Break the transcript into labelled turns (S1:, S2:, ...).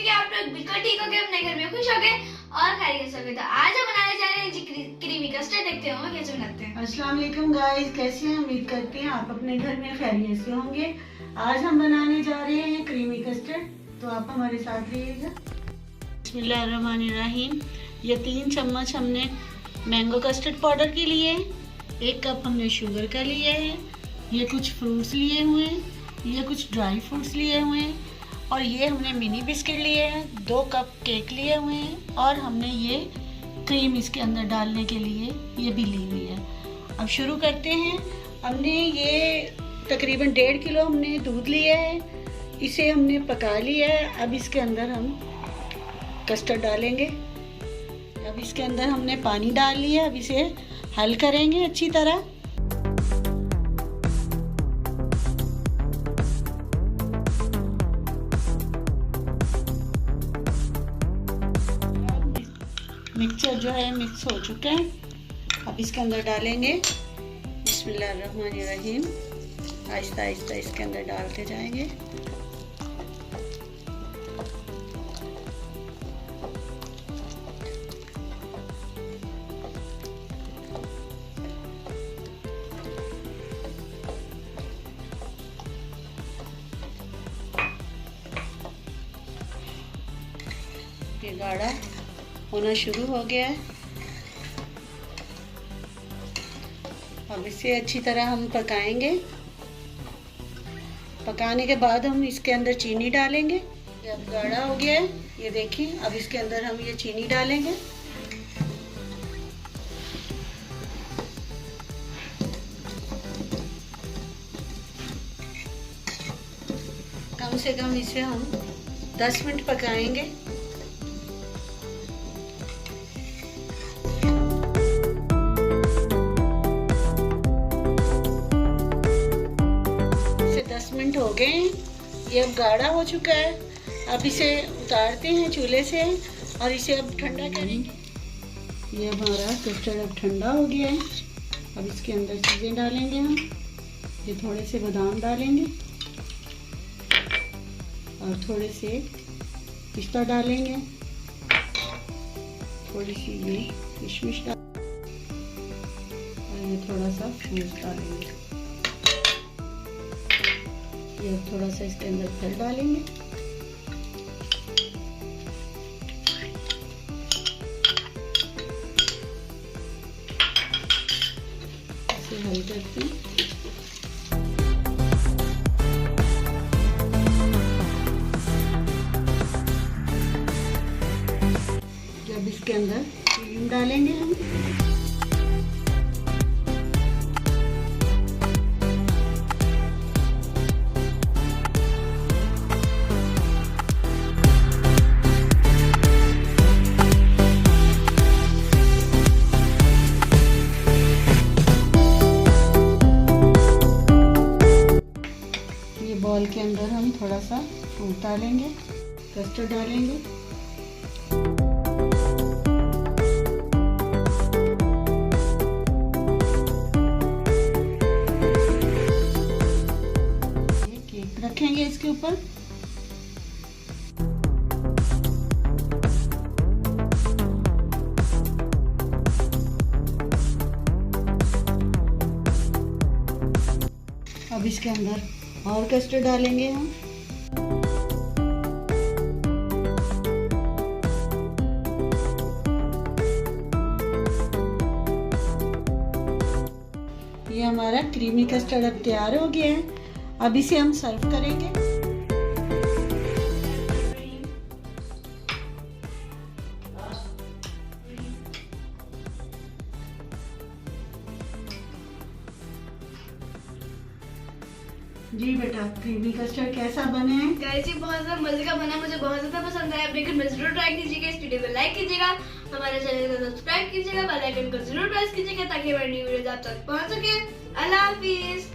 S1: कि आप लोग बिल्कुल ठीक हो गए, अपने घर में खुश हो गए और खैरियत से हो गए। तो आज हम बनाने जा रहे हैं जी क्रीमी कस्टर्ड। देखते हैं कैसे बनाते हैं।
S2: अस्सलाम वालेकुम गाइस, कैसे हैं? उम्मीद करते हैं आप अपने घर में खैरियत से होंगे। आज हम बनाने जा रहे हैं क्रीमी कस्टर्ड, तो आप हमारे साथ रहिएगा। बिस्मिल्लाहिर्रहमानिर्रहीम। ये 3 चम्मच हमने मैंगो कस्टर्ड पाउडर के लिए, 1 कप हमने शुगर का लिया है, ये कुछ फ्रूट्स लिए हुए हैं, ये कुछ ड्राई फ्रूट्स लिए हुए हैं, और ये हमने मिनी बिस्किट लिए हैं, 2 कप केक लिए हुए हैं, और हमने ये क्रीम इसके अंदर डालने के लिए ये भी ली हुई है। अब शुरू करते हैं। हमने ये तकरीबन 1.5 किलो हमने दूध लिया है, इसे हमने पका लिया है। अब इसके अंदर हम कस्टर्ड डालेंगे। अब इसके अंदर हमने पानी डाल लिया, अब इसे हल करेंगे अच्छी तरह। मिक्सचर जो है मिक्स हो चुका है। अब इसके अंदर डालेंगे बिस्मिल्लाहिर्रहमानिर्रहीम। आहिस्ता आहिस्ता इसके अंदर डालते जाएंगे। ये गाढ़ा होना शुरू हो गया है। अब इसे अच्छी तरह हम पकाएंगे। पकाने के बाद हम इसके अंदर चीनी डालेंगे। ये अब गाढ़ा हो गया है, ये देखिए। अब इसके अंदर हम ये चीनी डालेंगे। कम से कम इसे हम 10 मिनट पकाएंगे। हो गए, ये अब गाढ़ा हो चुका है। अब इसे उतारते हैं चूल्हे से और इसे अब ठंडा करेंगे। ये हमारा कस्टर्ड अब ठंडा हो गया है। अब इसके अंदर चीज़ें डालेंगे हम। ये थोड़े से बादाम डालेंगे और थोड़े से पिस्ता डालेंगे, थोड़ी सी ये किशमिश और ये थोड़ा सा फ्रूट डालेंगे। ये थोड़ा सा इसके अंदर फल डालेंगे। इसे हल करते हैं। जब इसके अंदर क्रीम डालेंगे हम। बॉल के अंदर हम थोड़ा सा फ्रूट डालेंगे, कस्टर्ड डालेंगे। ये केक रखेंगे इसके ऊपर। अब इसके अंदर और कस्टर्ड डालेंगे हम। ये हमारा क्रीमी कस्टर्ड अब तैयार हो गया है। अब इसे हम सर्व करेंगे। जी बेटा, क्रीमी कस्टर्ड कैसा बने हैं?
S1: गाइस, ये बहुत ज्यादा मजे का बना, मुझे बहुत ज्यादा पसंद आया। अपने घर में जरूर ट्राई कीजिएगा। इस वीडियो को लाइक कीजिएगा, हमारे चैनल को सब्सक्राइब कीजिएगा, बेल आइकन को जरूर प्रेस कीजिएगा ताकि हमारी न्यू वीडियोस आप तक पहुंच सके। अल्लाह हाफिज।